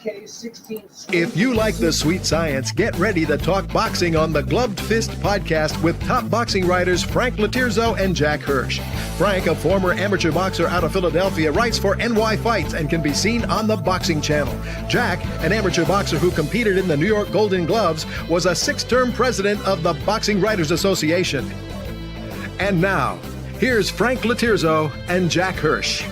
If you like the sweet science, get ready to talk boxing on the Gloved Fist podcast with top boxing writers Frank LOTIERZO and Jack Hirsch. Frank, a former amateur boxer out of Philadelphia, writes for NY Fights and can be seen on the Boxing Channel. Jack, an amateur boxer who competed in the New York Golden Gloves, was a 6-term president of the Boxing Writers Association. And now, here's Frank LOTIERZO and Jack Hirsch.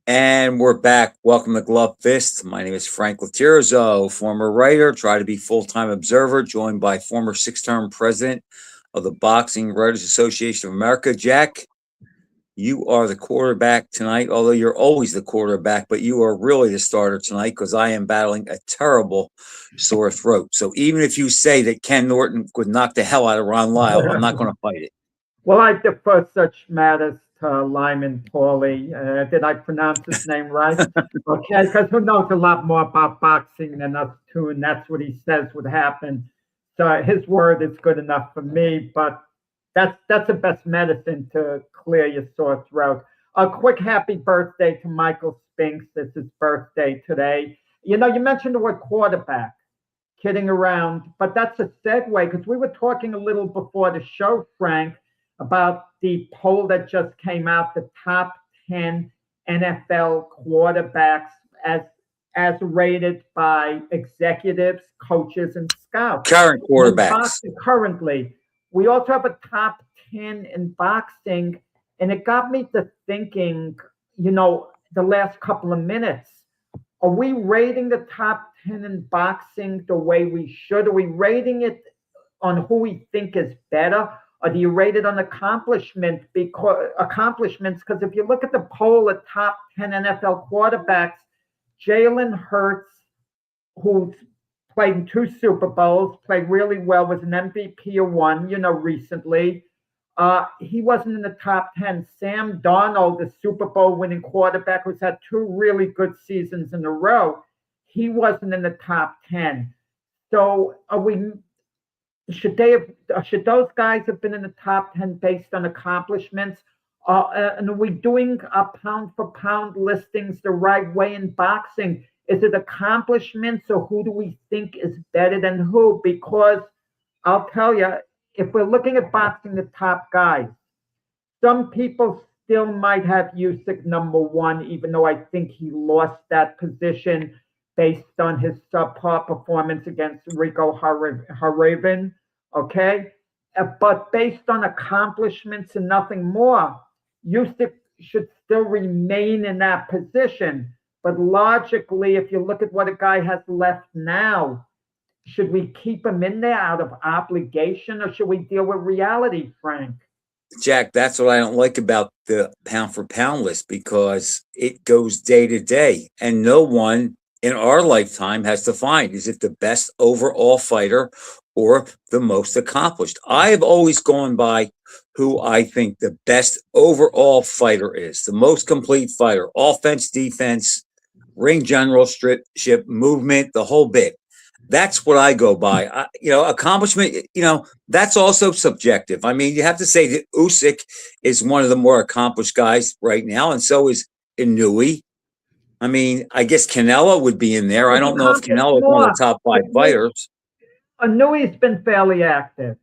And we're back. Welcome to Glove Fist. My name is Frank LOTIERZO, former writer, try to be full-time observer, joined by former 6-term president of the Boxing Writers Association of America. Jack, you are the quarterback tonight, although you're always the quarterback, but you are really the starter tonight because I am battling a terrible sore throat. So even if you say that Ken Norton would knock the hell out of Ron Lyle, I'm not going to fight it. Well, I defer such matters to Lyman Pauly. Did I pronounce his name right? Okay, because who knows a lot more about boxing than us two, and that's what he says would happen. So his word is good enough for me, but that's the best medicine to clear your sore throat. A quick happy birthday to Michael Spinks. It's his birthday today. You know, you mentioned the word quarterback, kidding around, but that's a segue because we were talking a little before the show, Frank, about the poll that just came out, the top 10 NFL quarterbacks as rated by executives, coaches, and scouts. Current quarterbacks. Currently. We also have a top 10 in boxing, and it got me to thinking, you know, the last couple of minutes, are we rating the top 10 in boxing the way we should? Are we rating it on who we think is better? Or do you rate it on accomplishments? Because if you look at the poll of top 10 NFL quarterbacks, Jalen Hurts, who's played in 2 Super Bowls, played really well, was an MVP of 1, you know, recently. He wasn't in the top 10. Sam Darnold, the Super Bowl winning quarterback, who's had 2 really good seasons in a row, he wasn't in the top 10. So should those guys have been in the top 10 based on accomplishments? And are we doing pound for pound listings the right way in boxing? Is it accomplishments, or who do we think is better than who? Because I'll tell you, if we're looking at boxing, the top guys, some people still might have Usyk number 1, even though I think he lost that position based on his subpar performance against Rico Haravan, okay? But based on accomplishments and nothing more, Usyk should still remain in that position. But logically, if you look at what a guy has left now, should we keep him in there out of obligation, or should we deal with reality, Frank? Jack, that's what I don't like about the pound for pound list, because it goes day to day, and no one in our lifetime has to find, is it the best overall fighter or the most accomplished? I have always gone by who I think the best overall fighter is, the most complete fighter, offense, defense, ring generalship, movement, the whole bit. That's what I go by. Accomplishment, that's also subjective. I mean, you have to say that Usyk is one of the more accomplished guys right now, and so is Inouye. I mean, I guess Canelo would be in there. I don't know if Canelo is one of the top 5 fighters. Inouye's been fairly active,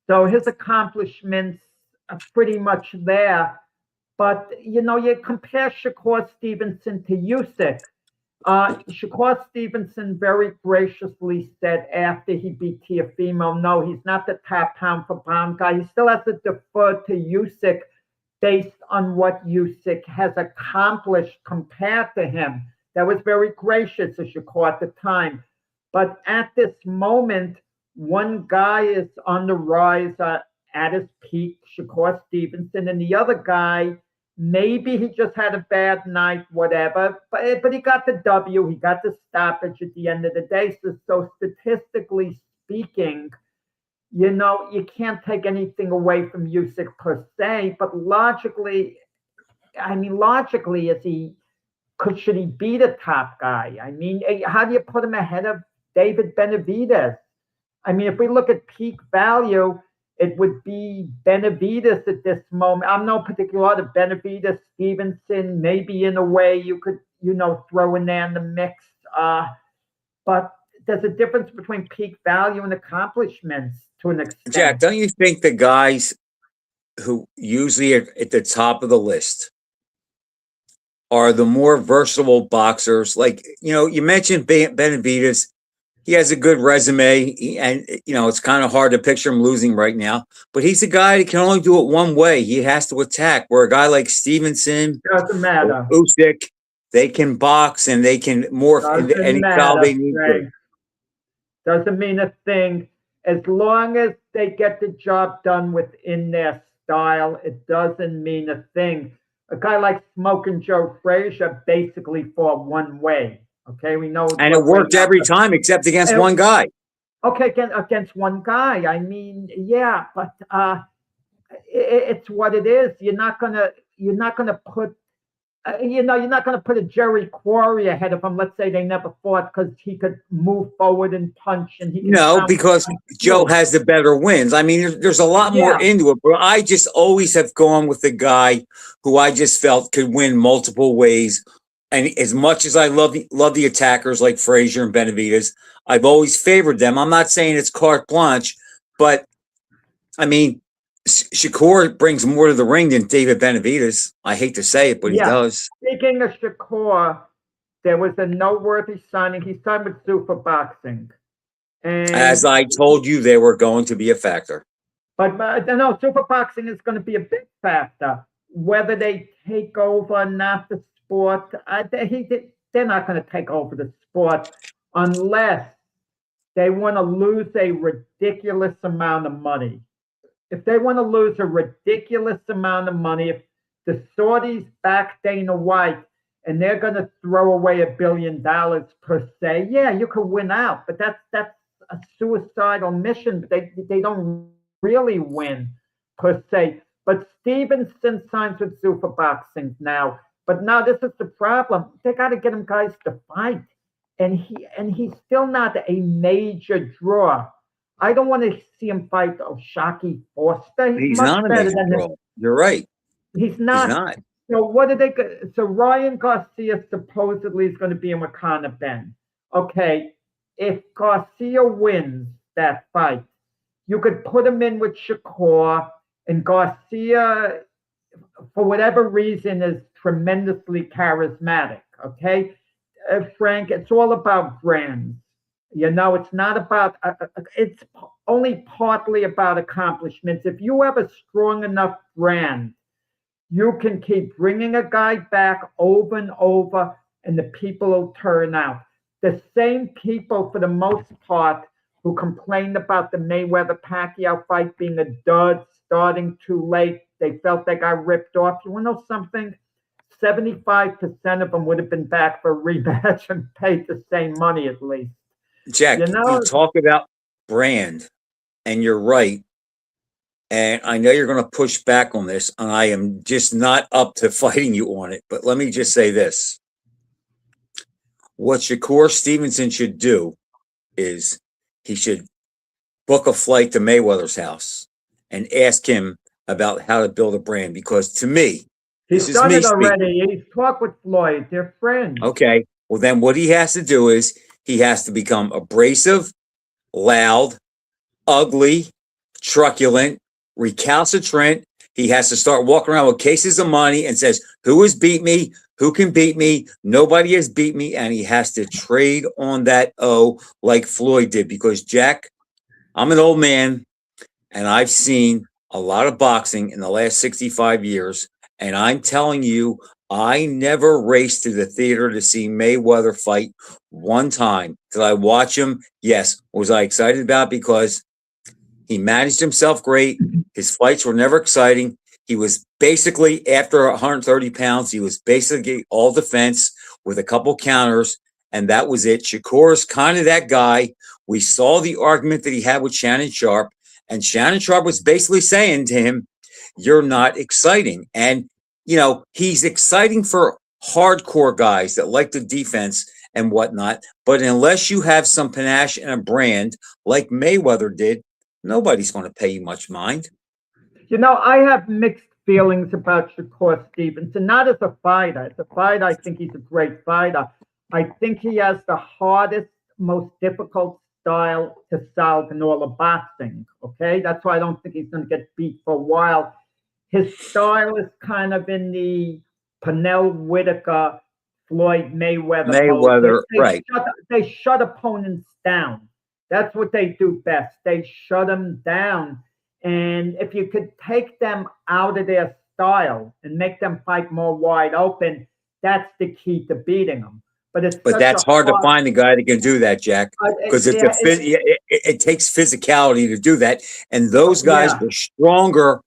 so his accomplishments are pretty much there. But, you compare Shakur Stevenson to Usyk. Shakur Stevenson very graciously said after he beat Teofimo, no, he's not the top pound for pound guy. He still has to defer to Usyk based on what Usyk has accomplished compared to him. That was very gracious of Shakur at the time. But at this moment, one guy is on the rise at his peak, Shakur Stevenson, and the other guy, maybe he just had a bad night, whatever, but he got the W, he got the stoppage at the end of the day. So statistically speaking, you can't take anything away from Usyk per se, but logically, should he be the top guy? I mean, how do you put him ahead of David Benavidez? I mean, if we look at peak value, it would be Benavidez at this moment. I'm no particular other. Benavidez, Stevenson, maybe in a way you could throw in there in the mix. But there's a difference between peak value and accomplishments to an extent. Jack, don't you think the guys who usually are at the top of the list are the more versatile boxers? Like, you mentioned Benavidez. He has a good resume, and it's kind of hard to picture him losing right now. But he's a guy that can only do it one way. He has to attack. Where a guy like Stevenson, doesn't matter. Usyk, they can box and they can morph into any style they need to. Doesn't mean a thing. As long as they get the job done within their style, it doesn't mean a thing. A guy like Smoking Joe Frazier basically fought one way. Okay, we know. And it worked every time except against one guy. Okay, against one guy. I mean, yeah, but it's what it is. You're not gonna put you're not going to put a Jerry Quarry ahead of him. Let's say they never fought because he could move forward and punch. And he because Joe has the better wins. I mean, there's a lot more into it, but I just always have gone with the guy who I just felt could win multiple ways. And as much as I love the attackers like Frazier and Benavidez, I've always favored them. I'm not saying it's carte blanche, but I mean, Shakur brings more to the ring than David Benavidez. I hate to say it, but he does. Speaking of Shakur, there was a noteworthy signing. He signed with Super Boxing. And as I told you, they were going to be a factor. But no, Super Boxing is going to be a big factor. Whether they take over not the sport, they're not going to take over the sport unless they want to lose a ridiculous amount of money. If they want to lose a ridiculous amount of money, if the Saudis back Dana White and they're going to throw away $1 billion per se, yeah, you could win out, but that's a suicidal mission. They don't really win per se. But Stevenson signs with Super Boxing now. But now this is the problem. They got to get him guys to fight, and he's still not a major draw. I don't want to see him fight Shockey Foster. He's not a major draw. You're right. He's not. So what are they? So Ryan Garcia supposedly is going to be in with Conor Ben. Okay, if Garcia wins that fight, you could put him in with Shakur, and Garcia, for whatever reason, is tremendously charismatic. Okay, Frank, it's all about brands. It's not about, it's only partly about accomplishments. If you have a strong enough brand, you can keep bringing a guy back over and over, and the people will turn out. The same people, for the most part, who complained about the Mayweather-Pacquiao fight being a dud, starting too late, they felt they got ripped off. You want to know something? 75% of them would have been back for a rematch and paid the same money at least. Jack, you talk about brand, and you're right. And I know you're going to push back on this, and I am just not up to fighting you on it. But let me just say this. What Shakur Stevenson should do is he should book a flight to Mayweather's house and ask him about how to build a brand. Because to me, he's done it already. He's talked with Floyd. They're friends. Okay. Well, then what he has to do is he has to become abrasive, loud, ugly, truculent, recalcitrant. He has to start walking around with cases of money and says, who has beat me? Who can beat me? Nobody has beat me. And he has to trade on that O like Floyd did. Because, Jack, I'm an old man, and I've seen a lot of boxing in the last 65 years. And I'm telling you, I never raced to the theater to see Mayweather fight one time. Did I watch him? Yes. Was I excited about it? Because he managed himself great. His fights were never exciting. He was basically, after 130 pounds, he was basically all defense with a couple counters, and that was it. Shakur is kind of that guy. We saw the argument that he had with Shannon Sharp, and Shannon Sharp was basically saying to him, you're not exciting. And he's exciting for hardcore guys that like the defense and whatnot. But unless you have some panache and a brand like Mayweather did, nobody's going to pay you much mind. I have mixed feelings about Shakur Stevenson, not as a fighter. As a fighter, I think he's a great fighter. I think he has the hardest, most difficult style to solve in all of boxing, okay? That's why I don't think he's going to get beat for a while. His style is kind of in the Pernell Whitaker, Floyd Mayweather, right. They shut opponents down. That's what they do best. They shut them down. And if you could take them out of their style and make them fight more wide open, that's the key to beating them. But that's hard to find a guy that can do that, Jack, because it takes physicality to do that. And those guys were stronger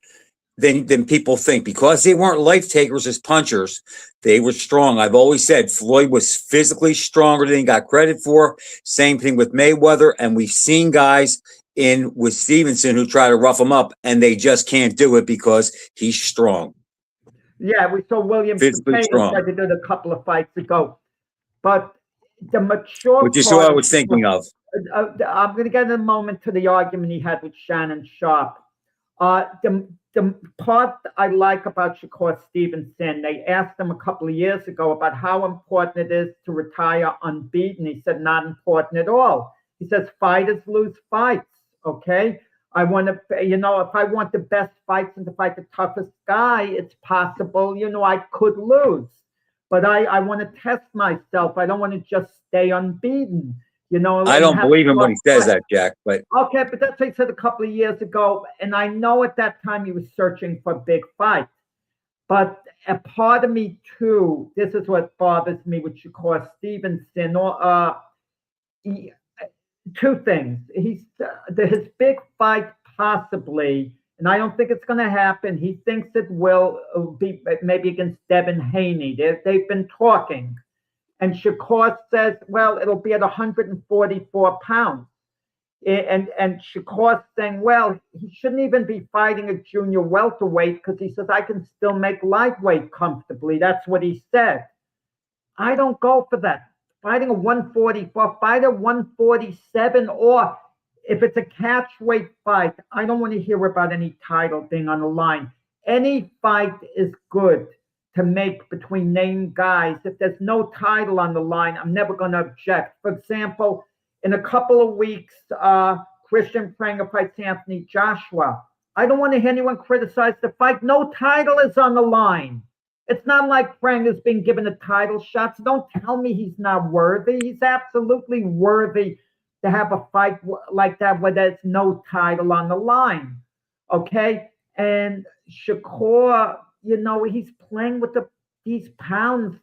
than people think, because they weren't life takers as punchers. They were strong. I've always said Floyd was physically stronger than he got credit for. Same thing with Mayweather. And we've seen guys with Stevenson who try to rough him up, and they just can't do it because he's strong. Yeah, we saw William Cepeda tried to do it a couple of fights ago. But the mature which is what I was thinking of. I'm going to get in a moment to the argument he had with Shannon Sharp. The part I like about Shakur Stevenson, they asked him a couple of years ago about how important it is to retire unbeaten. He said, not important at all. He says, fighters lose fights, okay? I want to, if I want the best fights and to fight the toughest guy, it's possible, I could lose. But I want to test myself. I don't want to just stay unbeaten. I don't believe him when he says that, Jack. But okay, but that's what he said a couple of years ago. And I know at that time he was searching for big fights. But a part of me too, this is what bothers me with Shakur Stevenson. Two things. His big fight possibly, and I don't think it's going to happen. He thinks it will be maybe against Devin Haney. They've been talking. And Shakur says, well, it'll be at 144 pounds. And Shakur's saying, well, he shouldn't even be fighting a junior welterweight because he says, I can still make lightweight comfortably. That's what he said. I don't go for that. Fighting a 144, fight a 147, or if it's a catchweight fight, I don't want to hear about any title being on the line. Any fight is good to make between named guys. If there's no title on the line, I'm never going to object. For example, in a couple of weeks, Christian Prenga fights Anthony Joshua. I don't want to hear anyone criticize the fight. No title is on the line. It's not like Prenga's been given a title shot, so don't tell me he's not worthy. He's absolutely worthy to have a fight like that where there's no title on the line, okay? And Shakur, he's playing with these pounds.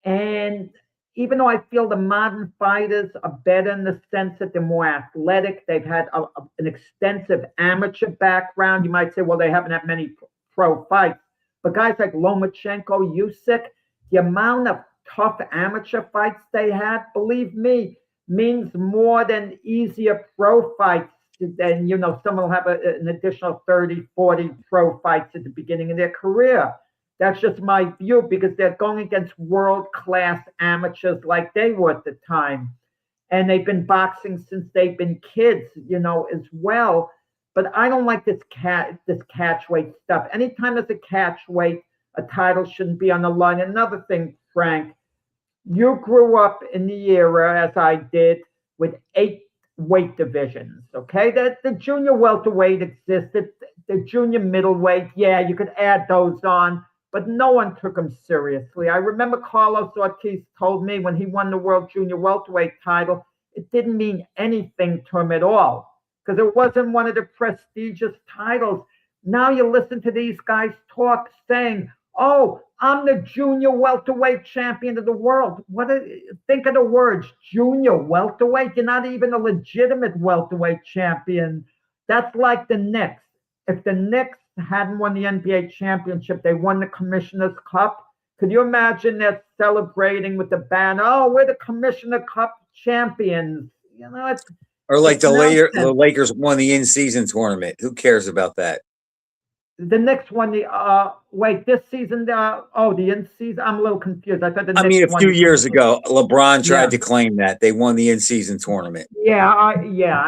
And even though I feel the modern fighters are better in the sense that they're more athletic, they've had an extensive amateur background. You might say, well, they haven't had many pro fights. But guys like Lomachenko, Usyk, the amount of tough amateur fights they had, believe me, means more than easier pro fights. Then, someone will have an additional 30, 40 pro fights at the beginning of their career. That's just my view, because they're going against world-class amateurs like they were at the time. And they've been boxing since they've been kids, as well. But I don't like this catchweight stuff. Anytime there's a catchweight, a title shouldn't be on the line. Another thing, Frank, you grew up in the era, as I did, with 8 weight divisions, okay? The junior welterweight existed, the junior middleweight, you could add those on, but no one took them seriously. I remember Carlos Ortiz told me when he won the world junior welterweight title, it didn't mean anything to him at all, because it wasn't one of the prestigious titles. Now you listen to these guys talk saying, oh, I'm the junior welterweight champion of the world. Think of the words, junior welterweight. You're not even a legitimate welterweight champion. That's like the Knicks. If the Knicks hadn't won the NBA championship, they won the Commissioner's Cup. Could you imagine that celebrating with the banner? Oh, we're the Commissioner Cup champions. Or like the Lakers won the in-season tournament. Who cares about that? The Knicks won this season, the in-season. I'm a little confused. I thought the Knicks a few years ago, LeBron tried to claim that they won the in-season tournament. I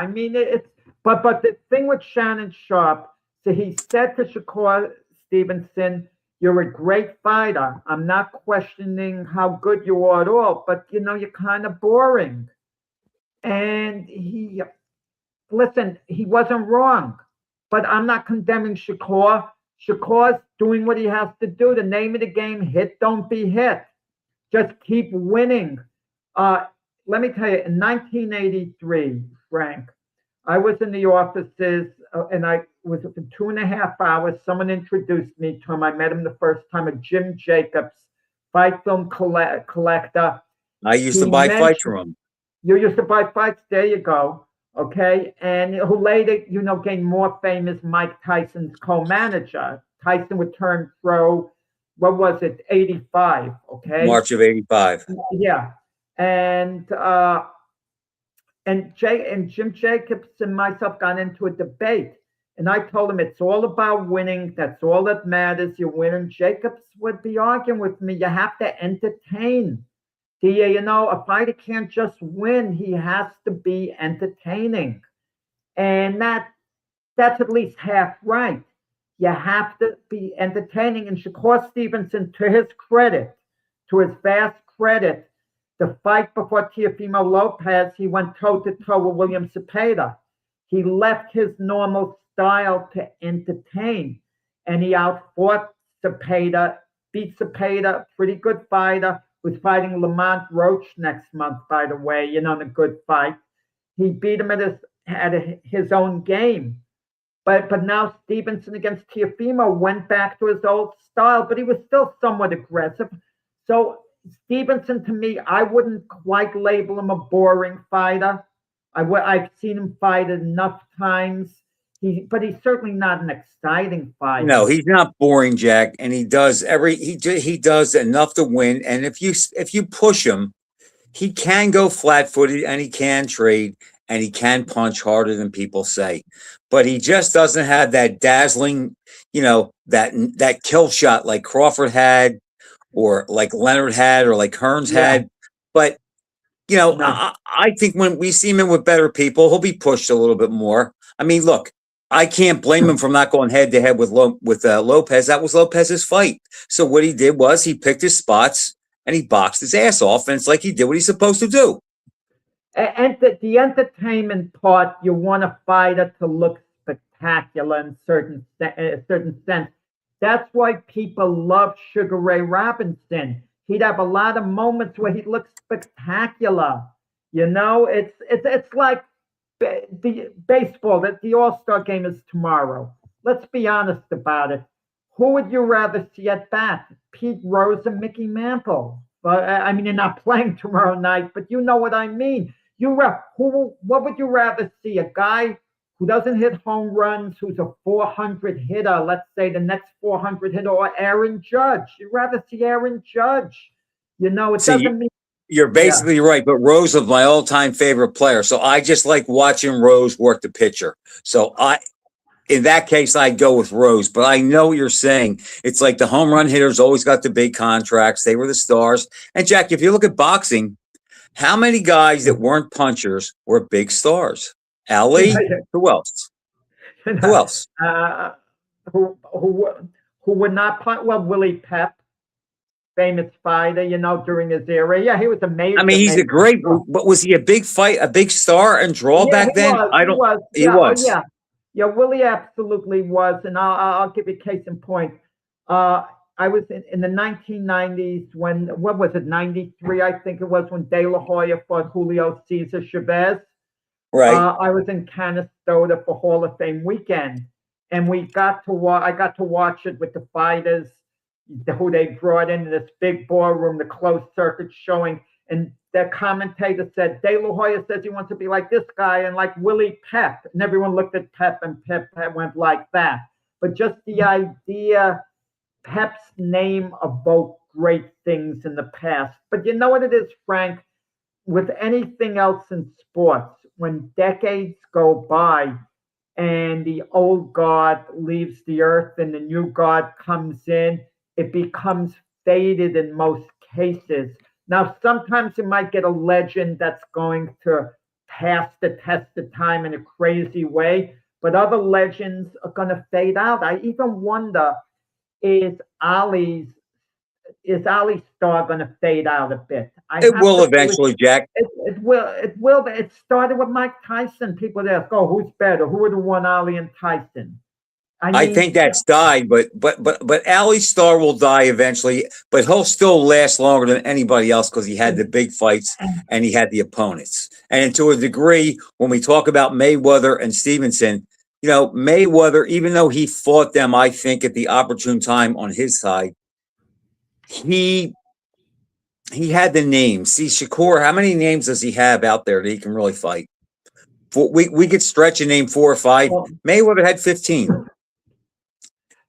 mean, it's but the thing with Shannon Sharp, so he said to Shakur Stevenson, you're a great fighter. I'm not questioning how good you are at all, but you're kind of boring. And listen, he wasn't wrong, but I'm not condemning Shakur. Shakur's doing what he has to do. The name of the game, hit, don't be hit. Just keep winning. Let me tell you, in 1983, Frank, I was in the offices and I was for 2.5 hours. Someone introduced me to him. I met him the first time, a Jim Jacobs, fight film collector. I used to buy fights from him. You used to buy fights. There you go. Okay. And who later, gained more fame as Mike Tyson's co-manager. Tyson would turn pro, what was it, 85. Okay. March of 85. Yeah. And Jim Jacobs and myself got into a debate. And I told him it's all about winning. That's all that matters. You're winning. Jacobs would be arguing with me. You have to entertain. A fighter can't just win. He has to be entertaining. And that's at least half right. You have to be entertaining. And Shakur Stevenson, to his credit, to his vast credit, the fight before Teofimo Lopez, he went toe-to-toe with William Cepeda. He left his normal style to entertain. And he outfought Cepeda, beat Cepeda, pretty good fighter, was fighting Lamont Roach next month, by the way, in a good fight. He beat him at his own game. But now Stevenson against Teofimo went back to his old style, but he was still somewhat aggressive. So Stevenson, to me, I wouldn't quite label him a boring fighter. I've seen him fight enough times. But he's certainly not an exciting fighter. No, he's not boring, Jack. And he does he does enough to win. And if you push him, he can go flat-footed and he can trade and he can punch harder than people say. But he just doesn't have that dazzling, that kill shot like Crawford had, or like Leonard had, or like Hearns had. But no. I think when we see him in with better people, he'll be pushed a little bit more. I mean, look, I can't blame him from not going head to head with Lopez. That was Lopez's fight. So what he did was he picked his spots and he boxed his ass off. And it's like he did what he's supposed to do. And the entertainment part, you want a fighter to look spectacular in a certain sense. That's why people love Sugar Ray Robinson. He'd have a lot of moments where he'd look spectacular. It's like the baseball, that the All-Star game is tomorrow. Let's be honest about it. Who would you rather see at bat? Pete Rose and Mickey Mantle. I mean, they're not playing tomorrow night, but you know what I mean. What would you rather see? A guy who doesn't hit home runs, who's a 400 hitter, let's say the next 400 hitter, or Aaron Judge? You'd rather see Aaron Judge. It doesn't mean. You're basically right, but Rose is my all-time favorite player. So I just like watching Rose work the pitcher. So in that case, I'd go with Rose. But I know what you're saying. It's like the home run hitters always got the big contracts. They were the stars. And Jack, if you look at boxing, how many guys that weren't punchers were big stars? Ali? Who else? Who else? Who would not punch? Well, Willie Pep. Famous fighter, during his era. Yeah, he was amazing. I mean, he's a great, but was he a big star and draw back then? He was. Yeah, Willie absolutely was. And I'll give you a case in point. I was in the 1990s what was it, 93, I think it was, when De La Hoya fought Julio Cesar Chavez. Right. I was in Canastota for Hall of Fame weekend. And I got to watch it with the fighters who they brought in this big ballroom, the closed circuit showing. And the commentator said, De La Hoya says he wants to be like this guy and like Willie Pep. And everyone looked at Pep, and Pep went like that. But just the idea, Pep's name evoked great things in the past. But you know what it is, Frank? With anything else in sports, when decades go by and the old guard leaves the earth and the new guard comes in, it becomes faded in most cases. Now, sometimes you might get a legend that's going to pass the test of time in a crazy way, but other legends are going to fade out. I even wonder is Ali's star going to fade out a bit? I It have will to believe eventually, Jack. it will. It will. It started with Mike Tyson. People ask, "Oh, who's better? Who would have won, Ali and Tyson?" I I mean, think that's died, but Ali's star will die eventually, but he'll still last longer than anybody else because he had the big fights and he had the opponents. And to a degree, when we talk about Mayweather and Stevenson, Mayweather, even though he fought them, I think at the opportune time on his side, he had the names. See, Shakur, how many names does he have out there that he can really fight? We could stretch and name 4 or 5. well, Mayweather had 15.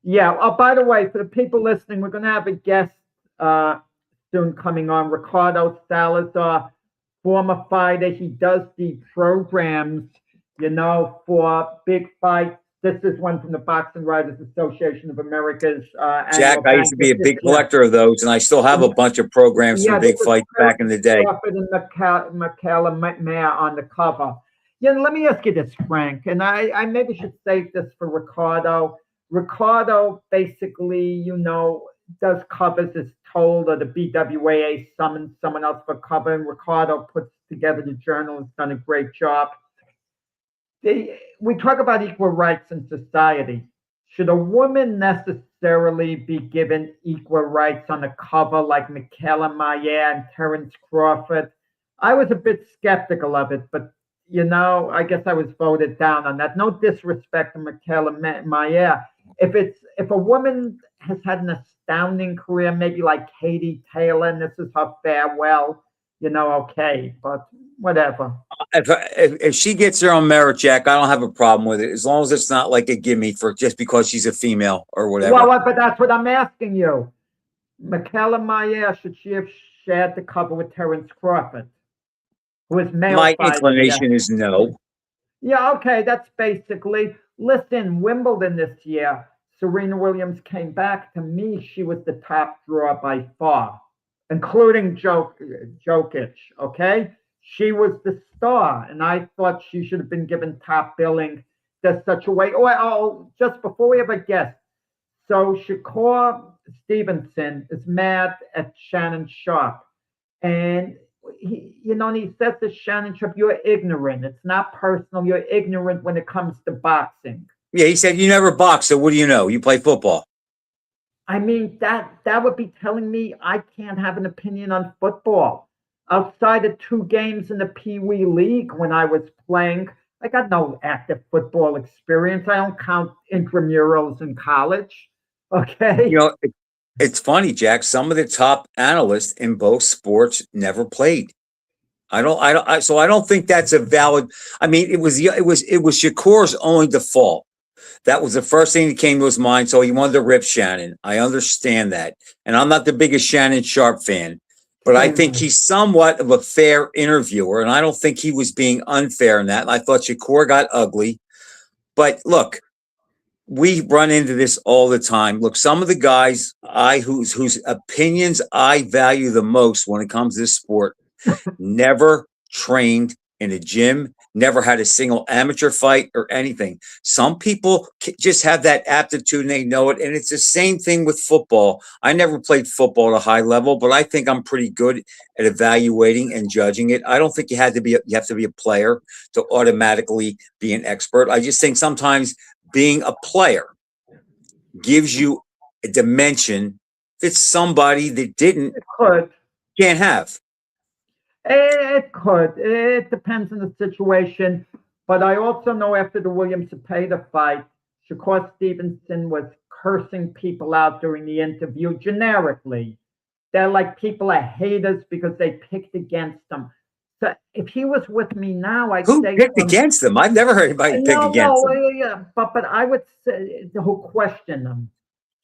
yeah. Oh, by the way, for the people listening, we're going to have a guest soon coming on, Ricardo Salazar, former fighter. He does the programs, for big fights. This is one from the Boxing Writers Association of America's Jack, annual I used to be a banquet. big collector of those, and I still have a bunch of programs Yeah, for big fights back in the day. Crawford and Michaela Mayer on the cover. Let me ask you this, Frank, and I maybe should save this for Ricardo. Ricardo basically, does covers as told, or the BWAA summons someone else for cover, and Ricardo puts together the journal and has done a great job. We talk about equal rights in society. Should a woman necessarily be given equal rights on the cover like Michaela Mayer and Terence Crawford? I was a bit skeptical of it, but I guess I was voted down on that. No disrespect to Michaela Mayer. If a woman has had an astounding career, maybe like Katie Taylor, and this is her farewell, okay, but whatever. If she gets her own merit, Jack, I don't have a problem with it, as long as it's not like a gimme for just because she's a female or whatever. Well, but that's what I'm asking you. Michaela Mayer, should she have shared the cover with Terence Crawford, who is male? My inclination is no. Yeah, okay, that's basically. Listen, Wimbledon this year, Serena Williams came back. To me, she was the top draw by far, including Jokic, okay? She was the star, and I thought she should have been given top billing. There's such a way. Just before we have a guest, so Shakur Stevenson is mad at Shannon Sharp, and he says to Shannon Sharp, "You're ignorant. It's not personal. You're ignorant when it comes to boxing." Yeah, he said, "You never box, so what do you know? You play football." I mean, that would be telling me I can't have an opinion on football. Outside of 2 games in the Pee Wee League when I was playing, I got no active football experience. I don't count intramurals in college. Okay. It's funny, Jack. Some of the top analysts in both sports never played. So I don't think that's a valid. I mean, it was Shakur's only default. That was the first thing that came to his mind. So he wanted to rip Shannon. I understand that, and I'm not the biggest Shannon Sharp fan. But I think he's somewhat of a fair interviewer, and I don't think he was being unfair in that. And I thought Shakur got ugly. But look, we run into this all the time. Look, some of the guys whose opinions I value the most when it comes to this sport never trained in a gym, never had a single amateur fight or anything. Some people just have that aptitude and they know it. And it's the same thing with football. I never played football at a high level, but I think I'm pretty good at evaluating and judging it. I don't think you have to be a player to automatically be an expert. I just think sometimes being a player gives you a dimension that somebody that can't have. It could. It depends on the situation. But I also know after the Williams-Zepeda fight, Shakur Stevenson was cursing people out during the interview generically. They're like people are haters because they picked against them. So if he was with me now, I'd Who say picked against them? I've never heard anybody pick against them. Yeah, but I would say who question them.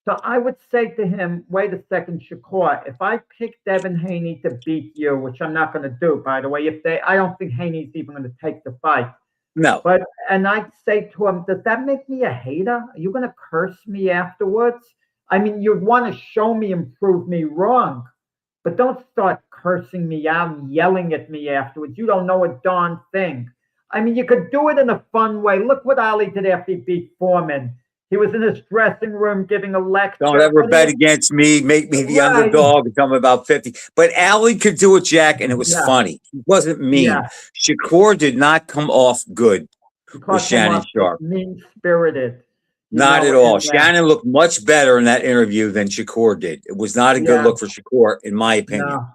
So I would say to him, wait a second, Shakur, if I pick Devin Haney to beat you, which I'm not going to do, by the way, I don't think Haney's even going to take the fight. No. And I'd say to him, does that make me a hater? Are you going to curse me afterwards? I mean, you'd want to show me and prove me wrong, but don't start cursing me out and yelling at me afterwards. You don't know a darn thing. I mean, you could do it in a fun way. Look what Ali did after he beat Foreman. He was in his dressing room giving a lecture. Don't ever bet against me. Make me the underdog until I'm about 50. But Ali could do it, Jack, and it was funny. He wasn't mean. Yeah. Shakur did not come off good with Shannon Sharp. Mean-spirited. Not at all. Shannon looked much better in that interview than Shakur did. It was not a good look for Shakur, in my opinion.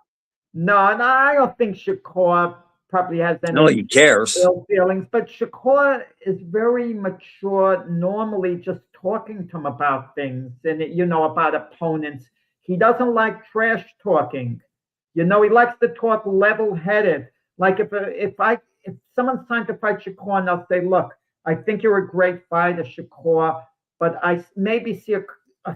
No, I don't think Shakur probably has any Nobody cares. ill feelings, but Shakur is very mature normally, just talking to him about things and, about opponents. He doesn't like trash talking. He likes to talk level-headed. Like if someone's trying to fight Shakur, and they'll say, look, I think you're a great fighter, Shakur, but I maybe see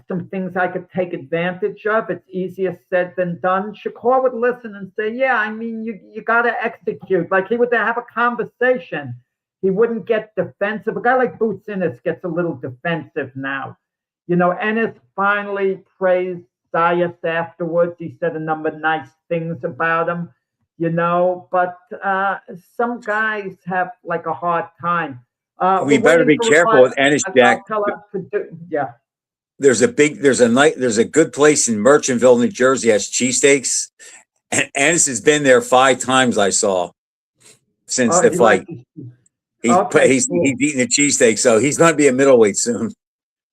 some things I could take advantage of. It's easier said than done. Shakur would listen and say, yeah, I mean, you got to execute. Like he would have a conversation. He wouldn't get defensive. A guy like Boots Ennis gets a little defensive now. Ennis finally praised Zayas afterwards. He said a number of nice things about him, but some guys have like a hard time. We better be careful with Ennis, Jack. Yeah. There's a good place in Merchantville, New Jersey, has cheesesteaks. And Ennis has been there 5 times, I saw, since the fight. He's eating a cheesesteak, so he's going to be a middleweight soon.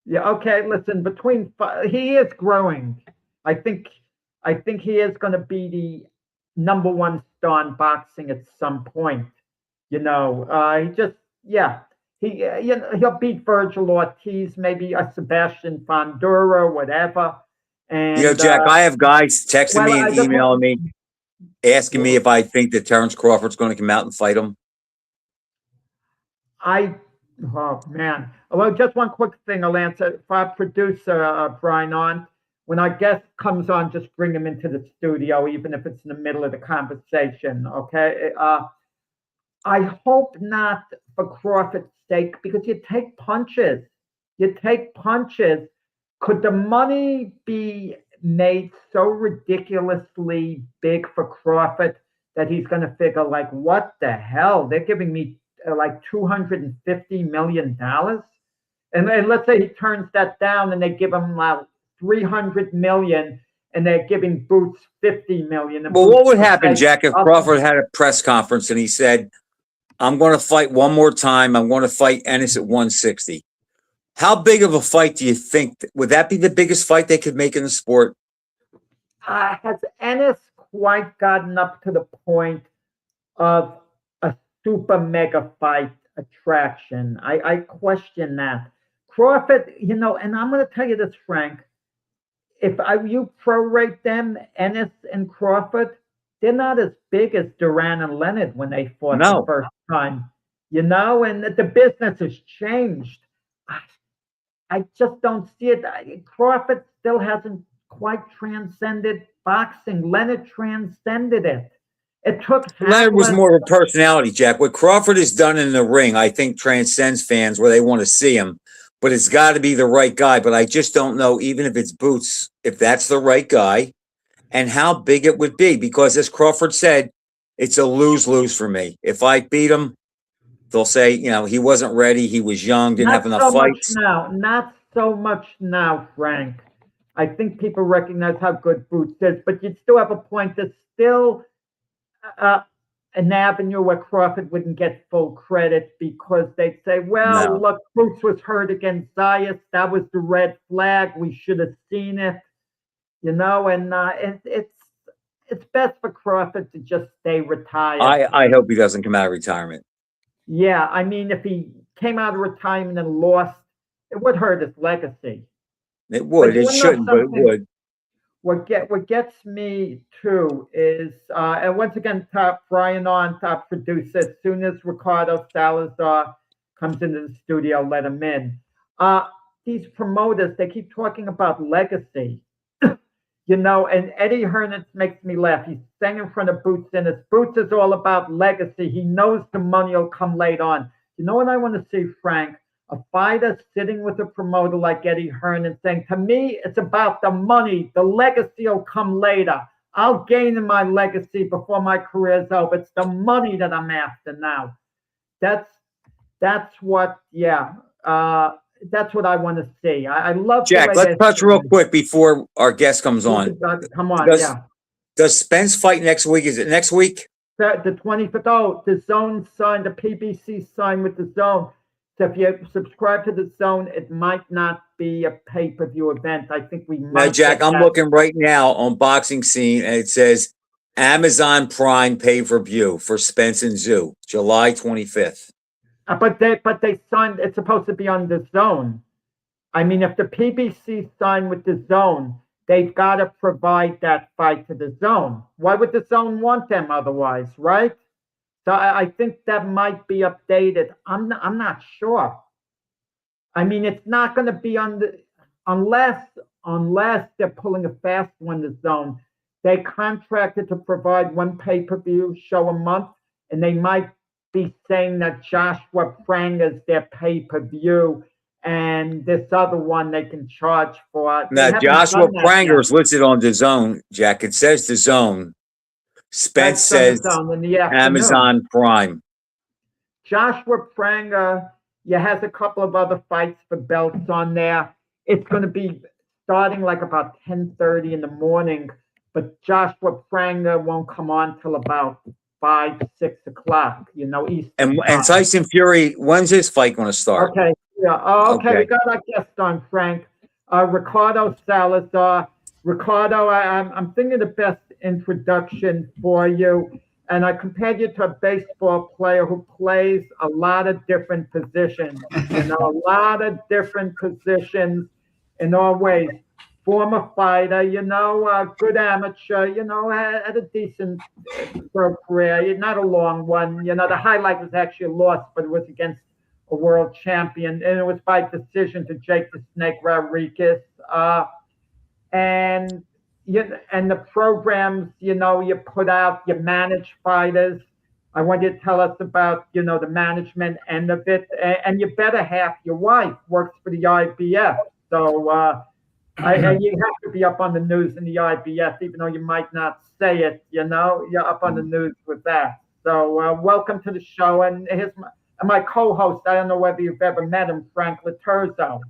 Yeah, okay, listen, he is growing. I think he is going to be the number 1 star in boxing at some point. He'll beat Virgil Ortiz, maybe a Sebastian Fondura, whatever. And Jack, I have guys texting me and emailing me, asking me if I think that Terrence Crawford's going to come out and fight him. Oh man. Well, just one quick thing, I'll answer. For our producer, Brian on, when our guest comes on, just bring him into the studio, even if it's in the middle of the conversation, okay? I hope not for Crawford's sake, because you take punches. Could the money be made so ridiculously big for Crawford that he's going to figure, like, what the hell? They're giving me like $250 million? And let's say he turns that down and they give him like $300 million and they're giving Boots $50 million. Well, what would happen, Jack, if Crawford had a press conference and he said, I'm going to fight one more time. I'm going to fight Ennis at 160. How big of a fight do you think? Would that be the biggest fight they could make in the sport? Has Ennis quite gotten up to the point of a super mega fight attraction? I question that. Crawford, and I'm going to tell you this, Frank. If you prorate them, Ennis and Crawford, they're not as big as Duran and Leonard when they fought the first time, and the business has changed. I just don't see it. Crawford still hasn't quite transcended boxing. Leonard transcended it. It took Leonard was more of a personality, Jack. What Crawford has done in the ring, I think, transcends fans where they want to see him. But it's got to be the right guy. But I just don't know, even if it's Boots, if that's the right guy and how big it would be. Because as Crawford said, it's a lose-lose for me. If I beat him, they'll say, he wasn't ready. He was young, didn't have enough fights. Not so much now, Frank. I think people recognize how good Boots is. But you'd still have a point. There's still an avenue where Crawford wouldn't get full credit because they'd say, look, Boots was hurt against Zayas. That was the red flag. We should have seen it, and it's best for Crawford to just stay retired. I hope he doesn't come out of retirement. Yeah, I mean, if he came out of retirement and lost, it would hurt his legacy. It would. It shouldn't, but it would. What gets me too is, and once again, Brian on, top producer, as soon as Ricardo Salazar comes into the studio, let him in. These promoters, they keep talking about legacy, and Eddie Hearns makes me laugh. He's saying in front of Boots Ennis, Boots is all about legacy. He knows the money will come later on. You know what I want to see, Frank? A fighter sitting with a promoter like Eddie Hearn and saying, to me, it's about the money. The legacy will come later. I'll gain in my legacy before my career's over. It's the money that I'm after now. That's what, That's what I want to see. I love the Jack, way let's they're touch real doing quick before our guest comes it. on. Come on, Does yeah. does Spence fight next week? Is it next week? The 25th. Oh, the Zone signed, the PBC signed with the Zone. So if you subscribe to the Zone, it might not be a pay-per-view event. I think we Now, might Jack, get I'm that. looking right now on Boxing Scene, and it says Amazon Prime pay-per-view for Spence and Zoo, July 25th. But they signed. It's supposed to be on the Zone. I mean, if the PBC signed with the Zone, they've got to provide that fight to the Zone. Why would the Zone want them otherwise, right? So I think that might be updated. I'm not sure. I mean, it's not going to be on the unless they're pulling a fast one. The Zone, they contracted to provide one pay-per-view show a month, and they might be saying that Joshua Pranga is their pay-per-view, and this other one they can charge for. They Now, haven't Joshua done that Pranger yet. is listed on the Zone, Jack. It says the Zone. Spence That's on the says Zone in the afternoon. Amazon Prime. Joshua Pranga, has a couple of other fights for belts on there. It's going to be starting like about 10:30 in the morning, but Joshua Pranga won't come on till about 5, 6 o'clock, Eastern And time. Tyson Fury, when's his fight going to start? Okay, yeah. Oh, okay, Okay. we got our guest on, Frank. Ricardo Salazar. Ricardo, I'm thinking the best introduction for you. And I compared you to a baseball player who plays a lot of different positions, a lot of different positions in all ways. Former fighter, good amateur, had a decent pro career, not a long one. The highlight was actually a loss, but it was against a world champion, and it was by decision to Jake the Snake Rodriguez. And the programs, you put out, you manage fighters. I want you to tell us about, the management end of it. And your better half, your wife, works for the IBF. So and you have to be up on the news in the IBF, even though you might not say it, you're up on the news with that. So welcome to the show. And here's my co-host. I don't know whether you've ever met him, Frank LOTIERZO.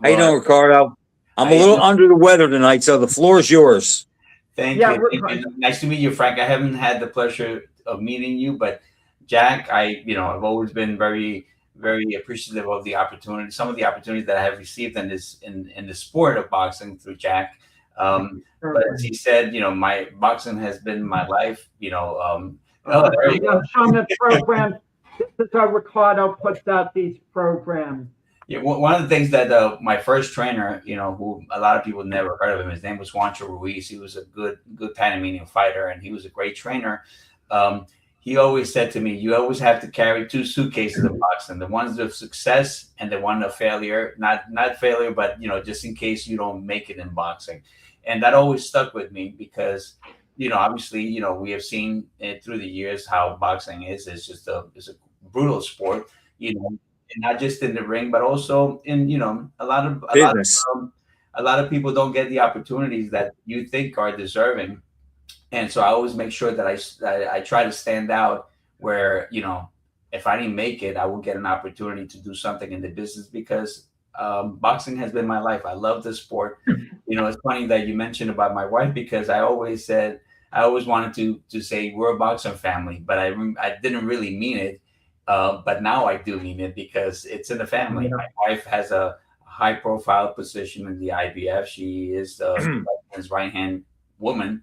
How you doing, Ricardo? I'm a little under the weather tonight, so the floor is yours. Thank you. Nice to meet you, Frank. I haven't had the pleasure of meeting you, but Jack, I've always been very, very appreciative of the opportunity, some of the opportunities that I have received in the sport of boxing through Jack. But as he said, my boxing has been my life. I'm showing the program. This is how Ricardo puts out these programs. Yeah, one of the things that my first trainer, who a lot of people never heard of him, his name was Juancho Ruiz. He was a good Panamanian fighter, and he was a great trainer. He always said to me, "You always have to carry 2 suitcases of boxing: the ones of success and the one of failure. Not failure, but just in case you don't make it in boxing." And that always stuck with me because, obviously, we have seen it through the years how boxing is. It's just it's a brutal sport, not just in the ring, but also in a lot of people don't get the opportunities that you think are deserving, and so I always make sure that I try to stand out where if I didn't make it, I would get an opportunity to do something in the business because boxing has been my life. I love the sport. It's funny that you mentioned about my wife because I always wanted to say we're a boxing family, but I didn't really mean it. But now I do mean it because it's in the family. My wife has a high-profile position in the IBF. She is the right-hand woman,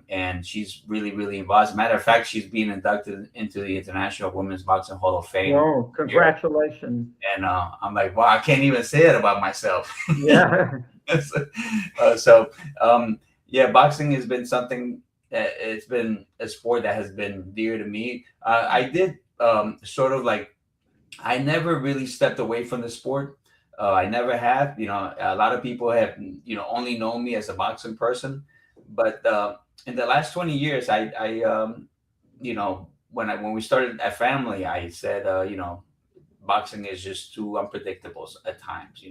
and she's really, really involved. As a matter of fact, she's being inducted into the International Women's Boxing Hall of Fame. Oh, congratulations! And I'm like, wow, I can't even say it about myself. Yeah. Boxing has been something. It's been a sport that has been dear to me. I did sort of like, I never really stepped away from the sport. I never have. A lot of people have only known me as a boxing person, but in the last 20 years, when we started a family, I said, boxing is just too unpredictable at times,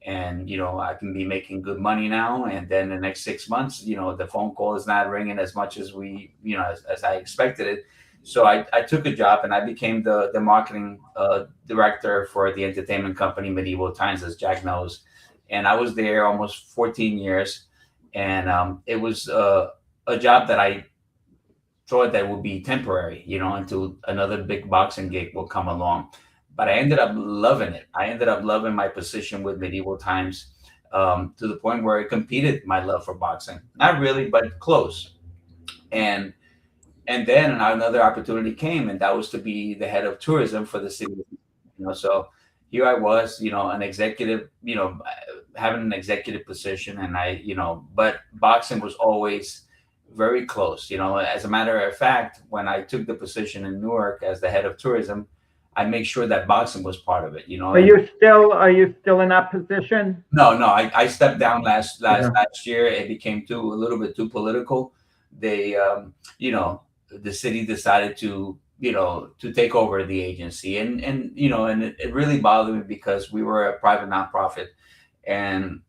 and I can be making good money now, and then the next 6 months, the phone call is not ringing as much as as I expected it. So I took a job and I became the marketing director for the entertainment company Medieval Times, as Jack knows. And I was there almost 14 years. And it was a job that I thought that would be temporary, until another big boxing gig will come along. But I ended up loving it. I ended up loving my position with Medieval Times, to the point where it competed my love for boxing. Not really, but close. And then another opportunity came, and that was to be the head of tourism for the city. So here I was, an executive, having an executive position, and but boxing was always very close. As a matter of fact, when I took the position in Newark as the head of tourism, I make sure that boxing was part of it. Are you still in that position? No, I stepped down last year. It became a little bit too political. They, the city decided to take over the agency, and it really bothered me because we were a private nonprofit, and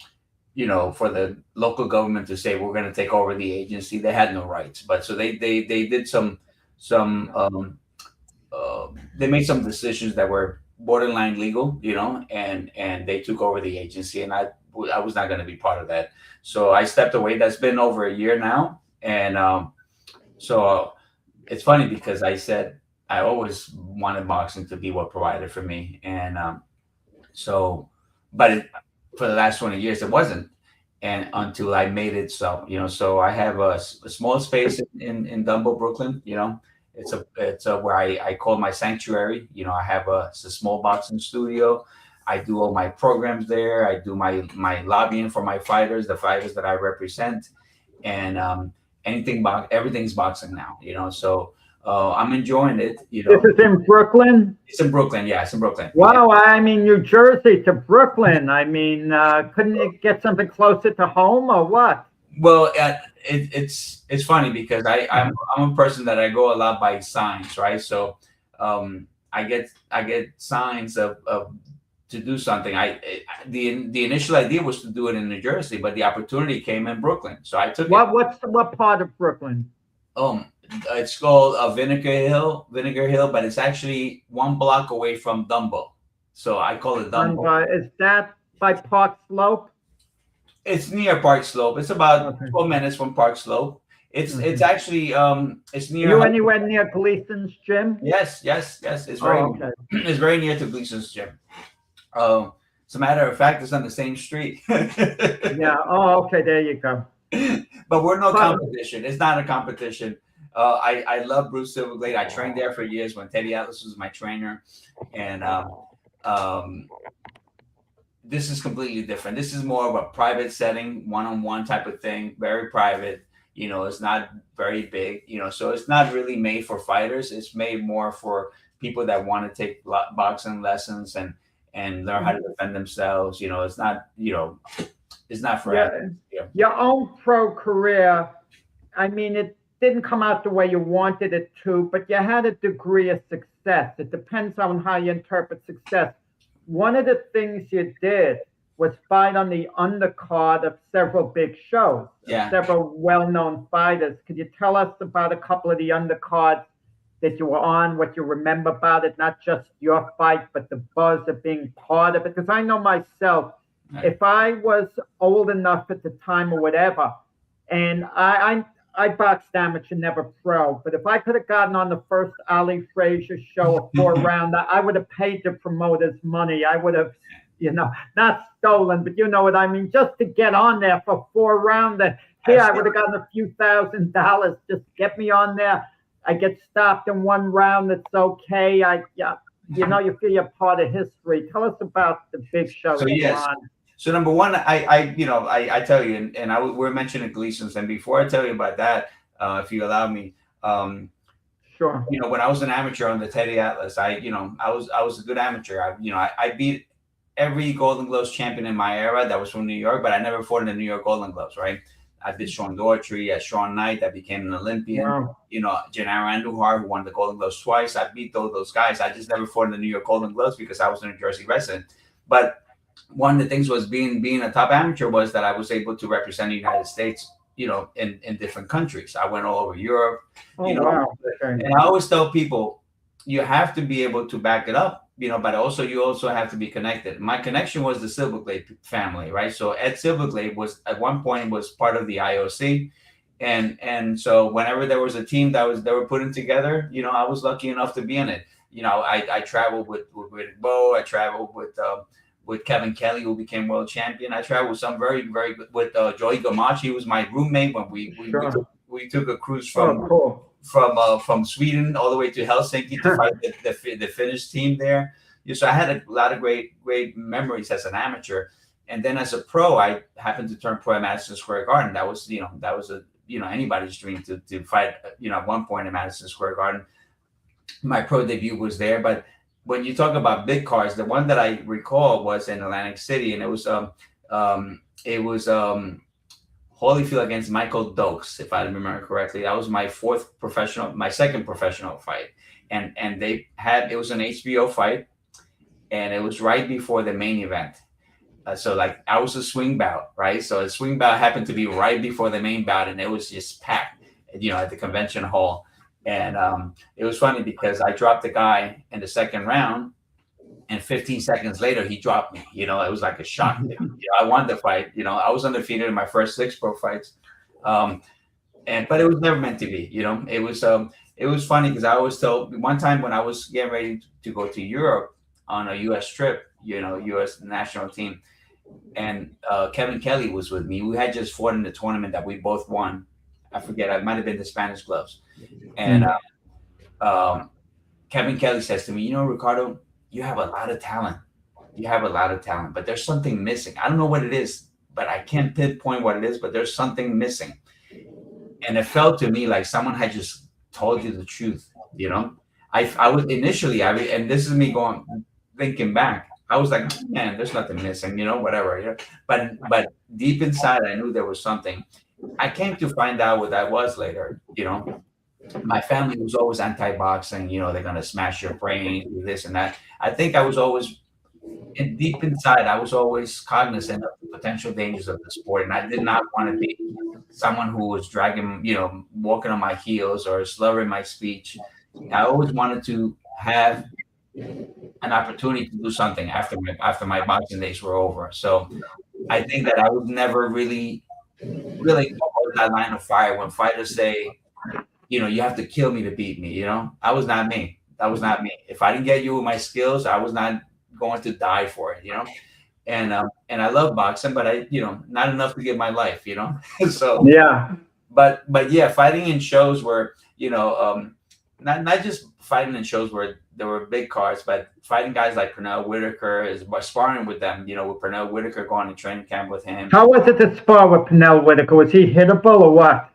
for the local government to say we're going to take over the agency, they had no rights. But so they did some they made some decisions that were borderline legal, and they took over the agency, and I was not going to be part of that. So I stepped away. That's been over a year now, and so it's funny because I said I always wanted boxing to be what provided for me, and for the last 20 years it wasn't, and until I made it so. So I have a small space in Dumbo, Brooklyn. It's where I call my sanctuary. I have a small boxing studio. I do all my programs there. I do my lobbying for my fighters, the fighters that I represent, and everything's boxing now. So I'm enjoying it. This is in Brooklyn? It's in Brooklyn. Yeah, it's in Brooklyn. Wow. I mean, New Jersey to Brooklyn. I mean, couldn't it get something closer to home or what? Well, it's funny because I'm a person that I go a lot by signs, right? So I get signs of to do something. The initial idea was to do it in New Jersey, but the opportunity came in Brooklyn, so I took it. What part of Brooklyn? It's called Vinegar Hill, but it's actually 1 block away from Dumbo, so I call it Dumbo. Is that by Park Slope? It's near Park Slope. It's about 12 minutes from Park Slope. It's actually it's near. You anywhere near Gleason's gym? Yes. It's very near to Gleason's gym. As a matter of fact, it's on the same street. Yeah. Oh, okay. There you go. But we're no competition. It's not a competition. I love Bruce Silverglade. I trained there for years when Teddy Atlas was my trainer, and this is completely different. This is more of a private setting, one-on-one type of thing, very private. It's not very big. So it's not really made for fighters. It's made more for people that want to take boxing lessons and learn how to defend themselves. It's not. It's not for athletes. Your own pro career. I mean, it didn't come out the way you wanted it to, but you had a degree of success. It depends on how you interpret success. One of the things you did was fight on the undercard of several big shows, several well-known fighters. Could you tell us about a couple of the undercards that you were on, what you remember about it, not just your fight, but the buzz of being part of it? Because I know myself, if I was old enough at the time or whatever, and I boxed amateur, never pro, but if I could have gotten on the first Ali Frazier show, a 4-rounder, I would have paid the promoters money. I would have, not stolen, but you know what I mean, just to get on there for 4-rounder. Here, I would have gotten a few $1,000. Just get me on there. I get stopped in 1 round. It's okay. You feel you're part of history. Tell us about the big show you're on. So number one, I tell you, and we're mentioning Gleason's, and before I tell you about that, if you allow me, sure. When I was an amateur on the Teddy Atlas, I was a good amateur. I beat every Golden Gloves champion in my era that was from New York, but I never fought in the New York Golden Gloves, right? I did Sean Daughtry, Sean Knight, that became an Olympian. Wow. Gennaro Andujar, who won the Golden Gloves twice. I beat those guys. I just never fought in the New York Golden Gloves because I was a New Jersey resident. But one of the things was being a top amateur was that I was able to represent the United States in different countries. I went all over Europe, Oh, wow. Okay. and I always tell people, you have to be able to back it up, but also you also have to be connected. My connection was the Silverglade family, right? So Ed Silverglade was at one point was part of the IOC. And so whenever there was a team they were putting together, I was lucky enough to be in it. I traveled with Bo. I traveled with Kevin Kelly, who became world champion. I traveled with some very, very good with Joey Gamache. He was my roommate when we took a cruise from Sweden all the way to Helsinki to fight the Finnish team there. So I had a lot of great memories as an amateur. And then as a pro, I happened to turn pro at Madison Square Garden. That was anybody's dream to fight, at one point in Madison Square Garden. My pro debut was there. But when you talk about big cards, the one that I recall was in Atlantic City, and it was Holyfield against Michael Dokes, if I remember correctly. That was my second professional fight. And it was an HBO fight, and it was right before the main event. So I was a swing bout, right? So the swing bout happened to be right before the main bout, and it was just packed, at the convention hall. And it was funny because I dropped the guy in the second round, and 15 seconds later he dropped me. It was like a shock. I won the fight. I was undefeated in my first 6 pro fights, but it was never meant to be. It was funny because I always told one time when I was getting ready to go to Europe on a U.S. trip, U.S. national team. And Kevin Kelly was with me. We had just fought in the tournament that we both won. I forget. It might have been the Spanish gloves. And Kevin Kelly says to me, Ricardo, you have a lot of talent. You have a lot of talent, but there's something missing. I don't know what it is, but I can't pinpoint what it is, but there's something missing. And it felt to me like someone had just told you the truth. I was initially, and this is me thinking back. I was like, man, there's nothing missing, whatever. But deep inside, I knew there was something. I came to find out what that was later. My family was always anti-boxing. They're gonna smash your brain, do this and that. I think I was always, deep inside, I was always cognizant of the potential dangers of the sport, and I did not want to be someone who was dragging, walking on my heels or slurring my speech. I always wanted to have an opportunity to do something after my boxing days were over. So I think that I was never really that line of fire when fighters say, you have to kill me to beat me. I was not me. That was not me. If I didn't get you with my skills, I was not going to die for it. And I love boxing, but I not enough to give my life. So yeah. But yeah, fighting in shows where not just fighting in shows where there were big cards, but fighting guys like Pernell Whitaker, sparring with them, with Pernell Whitaker, going to training camp with him. How was it to spar with Pernell Whitaker? Was he hittable or what?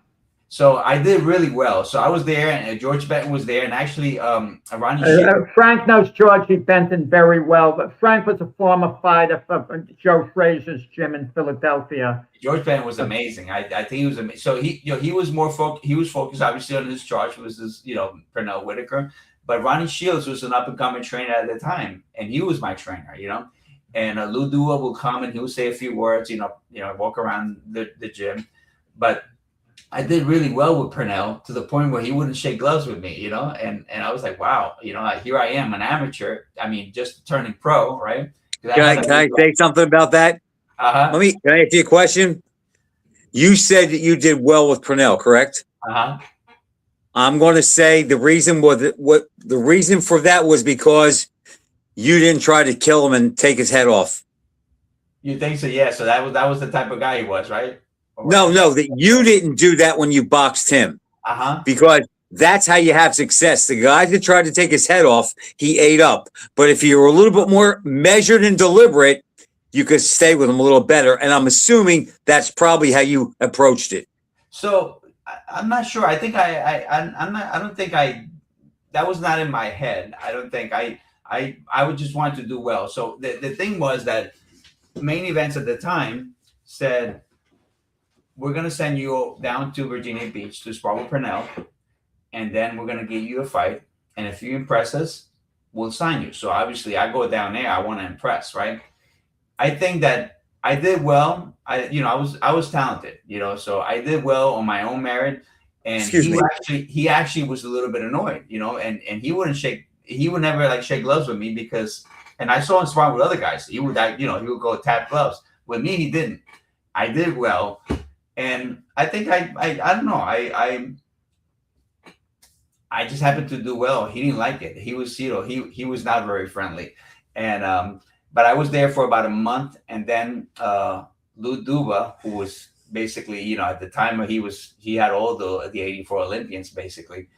So I did really well. So I was there, and George Benton was there, and actually, Ronnie Frank knows Georgie Benton very well, but Frank was a former fighter for Joe Frazier's gym in Philadelphia. George Benton was amazing. I think he was amazing. So he was he was focused obviously on his charge, was this Pernell Whitaker, but Ronnie Shields was an up and coming trainer at the time, and he was my trainer. And Lou Dua will come and he would say a few words, walk around the gym, but I did really well with Pernell to the point where he wouldn't shake gloves with me, and I was like, wow, here I am, an amateur. I mean, just turning pro, right? Can I say something about that? Uh-huh. Can I ask you a question? You said that you did well with Pernell, correct? Uh-huh. I'm going to say the reason for that was because you didn't try to kill him and take his head off. You think so? Yeah. So that was the type of guy he was, right? No, that you didn't do that when you boxed him. Uh-huh. Because that's how you have success. The guy that tried to take his head off, he ate up. But if you were a little bit more measured and deliberate, you could stay with him a little better. And I'm assuming that's probably how you approached it. So I'm not sure. I think I don't think that was not in my head. I don't think I would just want to do well. So the thing was that Main Events at the time said, we're going to send you down to Virginia Beach to spar with Pernell, and then we're going to get you a fight. And if you impress us, we'll sign you. So obviously I go down there. I want to impress, right? I think that I did well. I was talented, so I did well on my own merit. And Excuse me. he actually was a little bit annoyed, and he would never like shake gloves with me because, and I saw him sparring with other guys. He would he would go tap gloves. With me, he didn't. I did well, and I think I don't know. I just happened to do well. He didn't like it. He was, he was not very friendly, and but I was there for about a month, and then Lou Duba, who was basically, at the time he had all the '84 Olympians basically.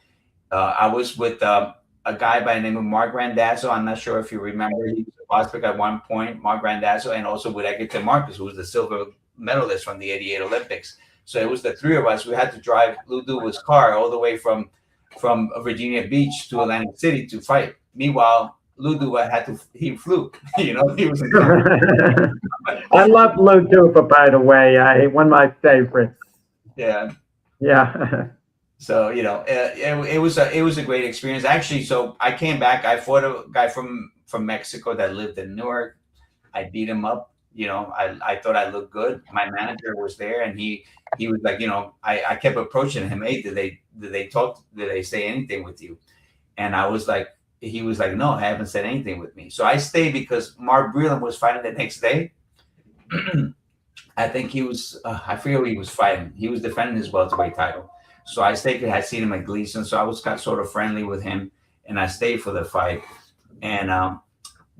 I was with a guy by the name of Mark Randazzo. I'm not sure if you remember. He was a prospect at one point, Mark Randazzo, and also with Edgerton Marcus, who was the silver medalist from the '88 Olympics. So it was the three of us. We had to drive Lou Duba's car all the way from Virginia Beach to Atlantic City to fight. Meanwhile, Lou Duba he flew. He was in I love Lou Duba, by the way. One of my favorites. Yeah. Yeah. So it was a great experience actually. So I came back. I fought a guy from Mexico that lived in Newark. I beat him up. I thought I looked good. My manager was there, and he was like, I kept approaching him. Hey, did they talk? Did they say anything with you? And I was like, he was like, no, I haven't said anything with me. So I stayed because Mark Breland was fighting the next day. I think he was, I forget who he was fighting. He was defending his welterweight title. So I stayed because I had seen him at Gleason. So I got sort of friendly with him, and I stayed for the fight. And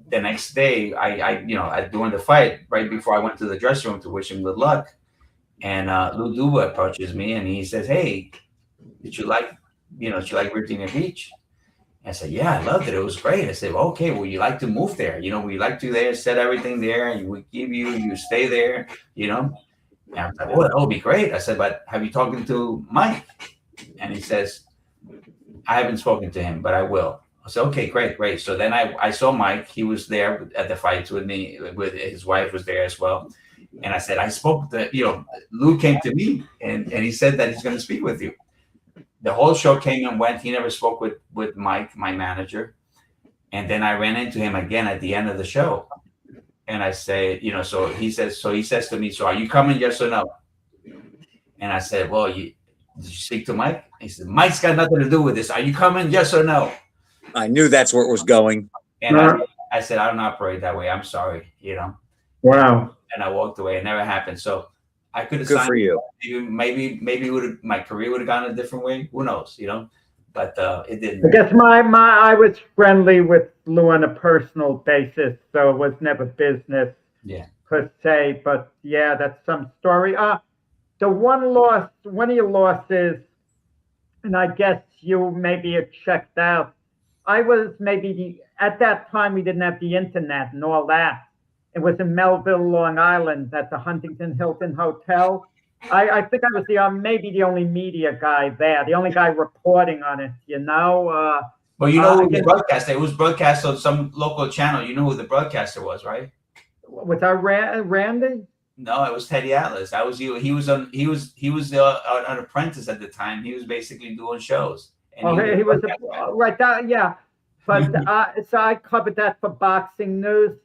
the next day, during the fight, right before I went to the dressing room to wish him good luck, and Lou Duba approaches me and he says, "Hey, did you like Virginia Beach?" I said, "Yeah, I loved it. It was great." I said, well, "Okay, well, you like to move there? We like to there, set everything there, and we give you stay there, And I was like, "Oh, that would be great." I said, "But have you talked to Mike?" And he says, "I haven't spoken to him, but I will." I said, "Okay, great." So then I saw Mike. He was there at the fights with me. With his wife was there as well. And I said, "I spoke to Lou came to me and he said that he's going to speak with you." The whole show came and went. He never spoke with Mike, my manager. And then I ran into him again at the end of the show. And I say, so he says to me, "So are you coming? Yes or no?" And I said, "Well, did you speak to Mike?" He said, "Mike's got nothing to do with this. Are you coming? Yes or no?" I knew that's where it was going. And I said, "I don't operate that way. I'm sorry." Wow. And I walked away. It never happened. So I could have Good signed. for you. Maybe my career would have gone a different way. Who knows? But it didn't. I guess I was friendly with Lou on a personal basis, so it was never business per se. But yeah, that's some story. The one of your losses, and I guess you maybe had checked out. I was at that time we didn't have the internet and all that. It was in Melville, Long Island, at the Huntington Hilton Hotel. I think I was maybe the only media guy there, the only guy reporting on it. Well, who the broadcaster? It was broadcast on some local channel. You know who the broadcaster was, right? Was that Randy? No, it was Teddy Atlas. That was you. He was an apprentice at the time. He was basically doing shows. And he was right. Yeah, but so I covered that for Boxing News.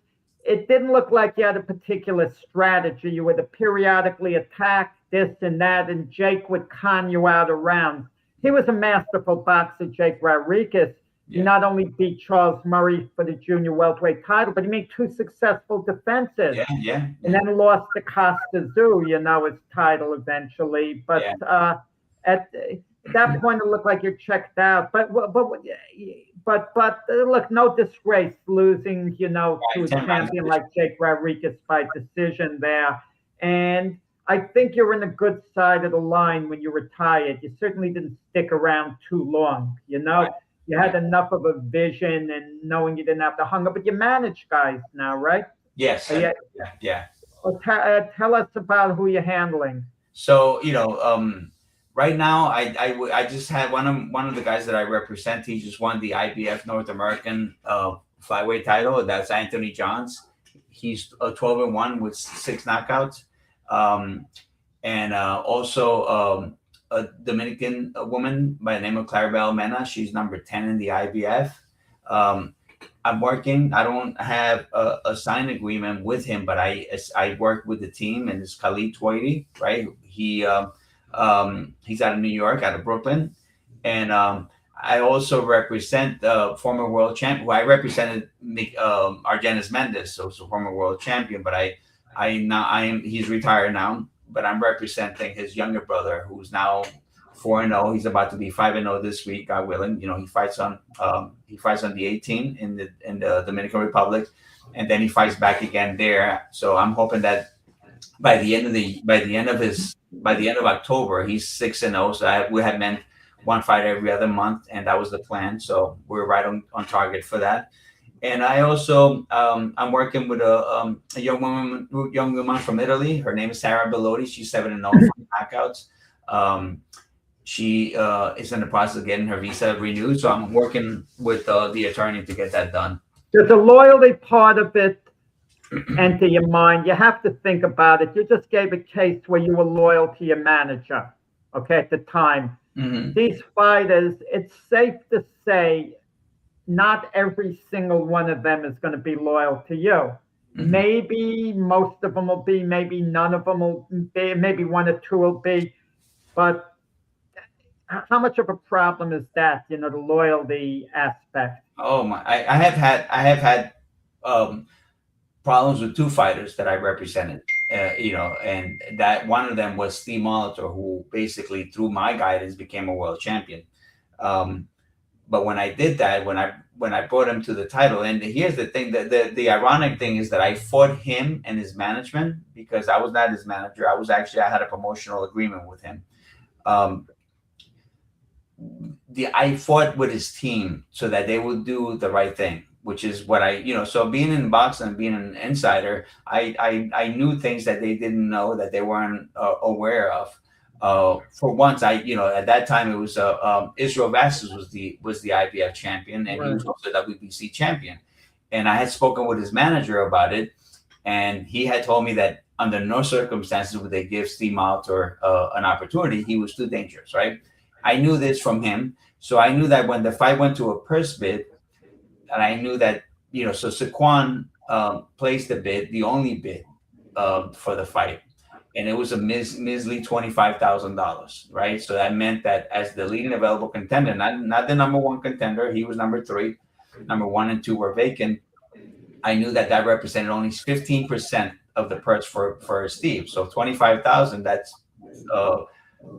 It didn't look like you had a particular strategy. You would periodically attack this and that, and Jake would con you out of rounds. He was a masterful boxer, Jake Rodriguez. He not only beat Charles Murray for the junior welterweight title, but he made 2 successful defenses. Yeah. And then lost to Costa Zoo, his title eventually. But at that point, it looked like you're checked out. But look, no disgrace losing, to a champion like Jake Rodriguez by decision there. And I think you're in a good side of the line when you retired. You certainly didn't stick around too long, You had enough of a vision and knowing you didn't have to hunger, but you manage guys now, right? Yes. Yeah. Well, tell us about who you're handling. So, right now, I just had one of the guys that I represent. He just won the IBF North American flyweight title. That's Anthony Johns. He's 12-1 with 6 knockouts, and also a Dominican woman by the name of Claribel Mena. She's number 10 in the IBF. I'm working. I don't have a signed agreement with him, but I work with the team, and it's Khalid Twaiti, right? He's out of New York, out of Brooklyn, and I also represent the former world champion. Who I represented Argenis Mendes, so former world champion. But he's retired now, but I'm representing his younger brother, who's now 4-0. He's about to be 5-0 this week, God willing. You know, he fights on the 18 in the Dominican Republic, and then he fights back again there. So I'm hoping that by the end of October, he's 6-0. So we had meant one fight every other month, and that was the plan. So we're right on target for that. And I also I'm working with a young woman from Italy. Her name is Sarah Bellotti. She's 7-0 from knockouts. She is in the process of getting her visa renewed. So I'm working with the attorney to get that done. Does the loyalty part of it enter your mind? You have to think about it. You just gave a case where you were loyal to your manager, okay, at the time. Mm-hmm. These fighters, it's safe to say not every single one of them is going to be loyal to you. Mm-hmm. Maybe most of them will be, maybe none of them will be, maybe one or two will be. But how much of a problem is that, you know, the loyalty aspect? Oh my! I have had problems with two fighters that I represented. You know, and that one of them was Steve Molitor, who basically through my guidance became a world champion. But when I did that, when I brought him to the title, and here's the thing, that the ironic thing is that I fought him and his management, because I was not his manager. I had a promotional agreement with him. I fought with his team so that they would do the right thing, which is what so being in boxing, being an insider, I knew things that they didn't know, that they weren't aware of. For once, at that time it was Israel Vasquez was the IBF champion, and he was also WBC champion. And I had spoken with his manager about it, and he had told me that under no circumstances would they give Steve Molitor an opportunity. He was too dangerous, right? I knew this from him, so I knew that when the fight went to a purse bid, and I knew that so Saquon placed the bid, the only bid for the fight. And it was a measly $25,000, right? So that meant that as the leading available contender, not the number one contender, he was number 3. Number 1 and 2 were vacant. I knew that represented only 15% of the purse for Steve. So 25,000, that's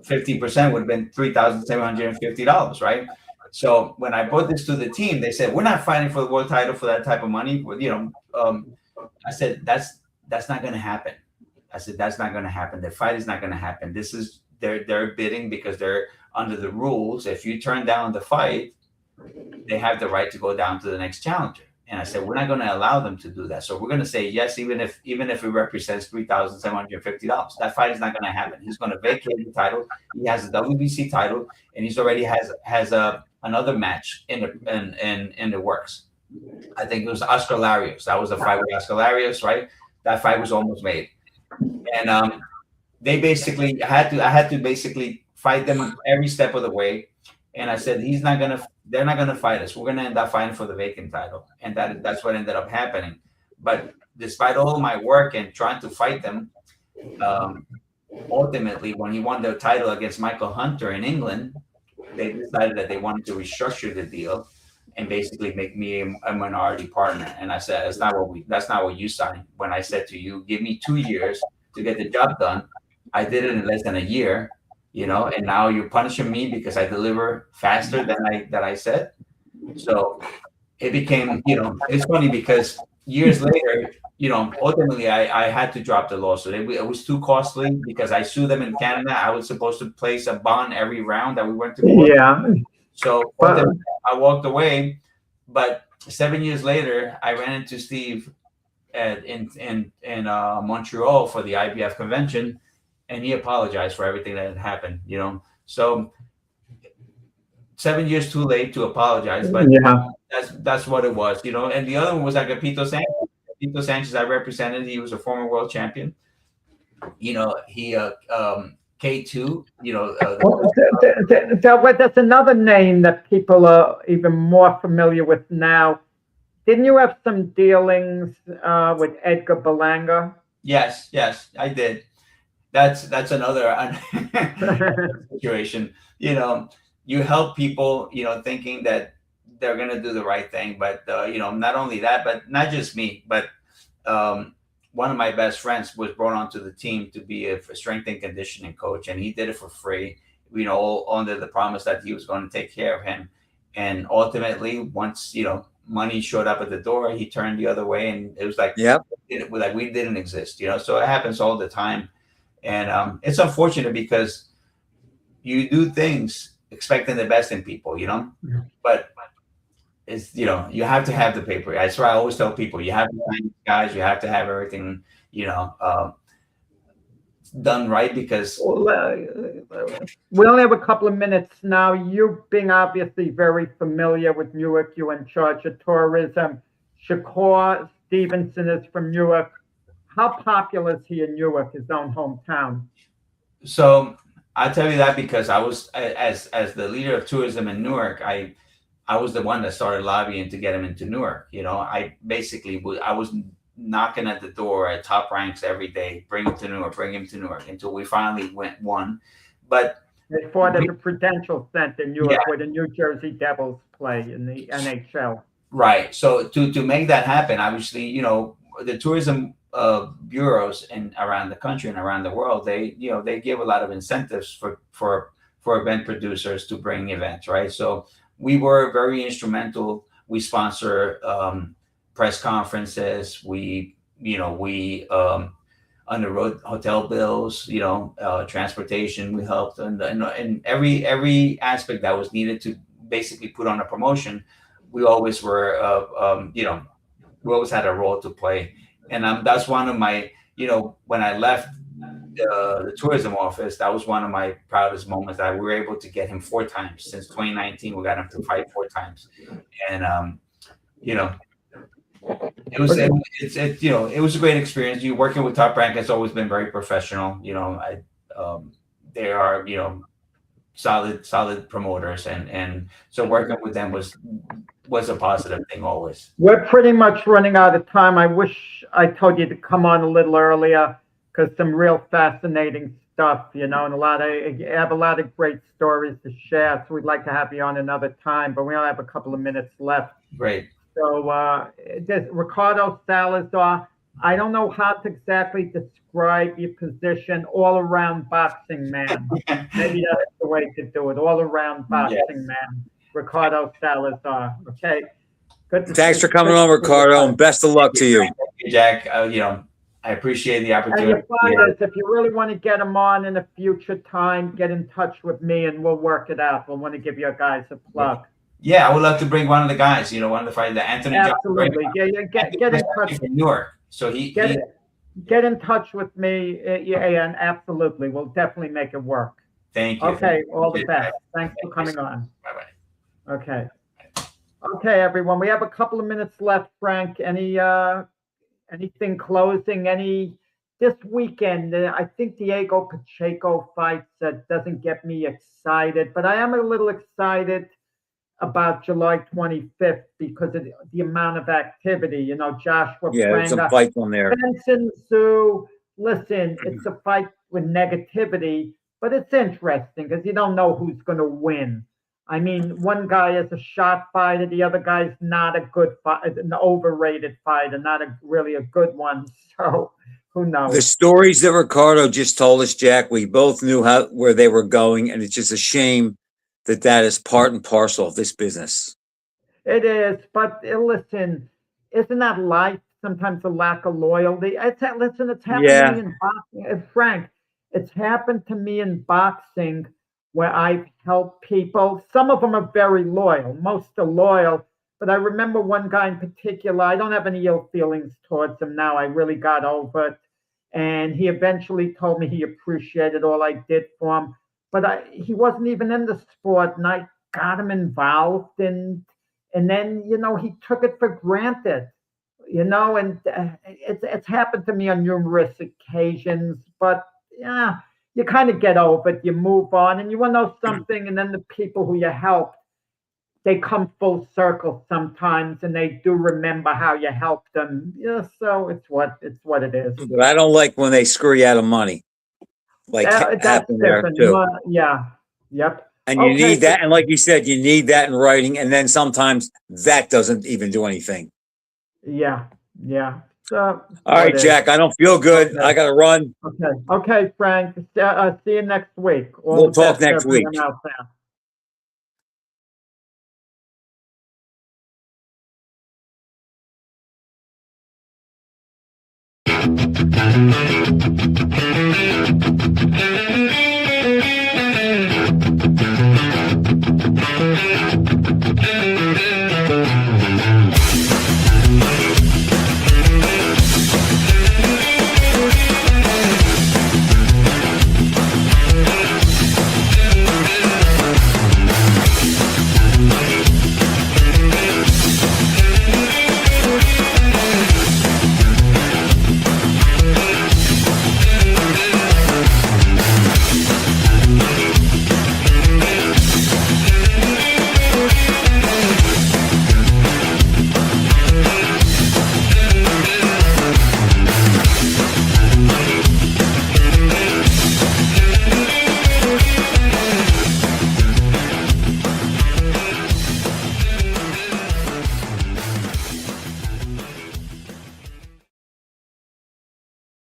15% would have been $3,750, right? So when I brought this to the team, they said, "We're not fighting for the world title for that type of money." I said, "That's not going to happen." I said, "That's not going to happen. The fight is not going to happen. This is they're bidding because they're under the rules. If you turn down the fight, they have the right to go down to the next challenger." And I said, "We're not going to allow them to do that. So we're going to say yes, even if it represents $3,750. That fight is not going to happen. He's going to vacate the title. He has a WBC title, and he's already has another match in the works. I think it was Oscar Larios. That was the fight with Oscar Larios, right? That fight was almost made." And they basically I had to basically fight them every step of the way. And I said, they're not gonna fight us. We're gonna end up fighting for the vacant title. And that's what ended up happening. But despite all my work and trying to fight them, ultimately when he won the title against Michael Hunter in England, they decided that they wanted to restructure the deal and basically make me a minority partner. And I said, that's not what you signed. When I said to you, give me 2 years to get the job done, I did it in less than a year, and now you're punishing me because I deliver faster than I said. So it became, it's funny because years later, ultimately I had to drop the lawsuit. It was too costly because I sued them in Canada. I was supposed to place a bond every round that we went to court. Yeah. So I walked away, but 7 years later, I ran into Steve in Montreal for the IBF convention, and he apologized for everything that had happened. So 7 years too late to apologize, but that's what it was. And the other one was Agapito Sanchez. Agapito Sanchez, I represented. He was a former world champion. He K2, that's another name that people are even more familiar with now. Didn't you have some dealings with Edgar Berlanga? Yes, I did. That's another situation. You know, you help people, you know, thinking that they're going to do the right thing. But, you know, not only that, but not just me, but one of my best friends was brought onto the team to be a strength and conditioning coach. And he did it for free, you know, all under the promise that he was going to take care of him. And ultimately, once, you know, money showed up at the door, he turned the other way. And it was like, like we didn't exist, you know, so it happens all the time. And it's unfortunate because you do things expecting the best in people, you know, but it's, you know, you have to have the paper. That's why I always tell people, you have to find guys, you have to have everything, you know, done right, because we only have a couple of minutes now. You being obviously very familiar with Newark, you're in charge of tourism. Shakur Stevenson is from Newark. How popular is he in Newark, his own hometown? So I tell you that because I was, as the leader of tourism in Newark, I was the one that started lobbying to get him into Newark. You know, I was knocking at the door at top ranks every day, bring him to Newark, until we finally won. But they fought at the Prudential Center in Newark, where the New Jersey Devils play in the NHL. Right. So to make that happen, obviously, you know, the tourism bureaus around the country and around the world, they give a lot of incentives for event producers to bring events, right? So we were very instrumental. We sponsor press conferences. We underwrote hotel bills, you know, transportation. We helped and every aspect that was needed to basically put on a promotion. We always were, you know, we always had a role to play. And that's one of my, you know, when I left the tourism office, that was one of my proudest moments, that we were able to get him 4 times. Since 2019, we got him to fight 4 times. And, you know, it was a great experience. You working with Top Rank has always been very professional. You know, they are, you know, solid promoters. And so working with them was a positive thing always. We're pretty much running out of time. I wish I told you to come on a little earlier, because some real fascinating stuff, you know, and you have a lot of great stories to share. So we'd like to have you on another time, but we only have a couple of minutes left. Great. So there's Ricardo Salazar. I don't know how to exactly describe your position, all-around boxing man. Maybe that's the way to do it, all-around boxing man. Ricardo Salazar. Okay. Good. Thanks for coming on, Ricardo, and best of luck to you. Jack, you know, I appreciate the opportunity. And if you really want to get him on in a future time, get in touch with me and we'll work it out. We'll want to give you guys a plug. Yeah, I would love to bring one of the guys, you know, one of the fighters, the Anthony. Absolutely. Get in touch from Newark. So get in touch with me. Yeah, and absolutely. We'll definitely make it work. Thank you. Okay, all the best. Thanks for coming on. Bye-bye. Okay. Okay, everyone. We have a couple of minutes left, Frank. Anything closing? This weekend, I think Diego Pacheco fights that doesn't get me excited, but I am a little excited about July 25th because of the amount of activity. You know, Joshua there's some fights on there. Benson Sue. Listen, it's a fight with negativity, but it's interesting because you don't know who's going to win. I mean, one guy is a shot fighter, the other guy's not a good fighter, an overrated fighter, not really a good one. So who knows? The stories that Ricardo just told us, Jack, we both knew where they were going, and it's just a shame that is part and parcel of this business. It is, but listen, isn't that life? Sometimes a lack of loyalty. It's happened to me in boxing. Frank, it's happened to me in boxing where I've helped people. Some of them are very loyal. Most are loyal. But I remember one guy in particular, I don't have any ill feelings towards him now. I really got over it. And he eventually told me he appreciated all I did for him. But he wasn't even in the sport, and I got him involved. And then, you know, he took it for granted, you know, and it's happened to me on numerous occasions. But, yeah, you kind of get over it, you move on, and you want to know something, and then the people who you helped, they come full circle sometimes, and they do remember how you helped them. Yeah, so it's what it is. But I don't like when they screw you out of money, like That's happened there different. too. Yeah. Yep. And you Okay. need that, and like you said, you need that in writing, and then sometimes that doesn't even do anything. Yeah. So, All right, Jack, I don't feel good. Okay. I got to run. Okay, Frank. See you next week. All We'll the talk best to next week. everyone out there.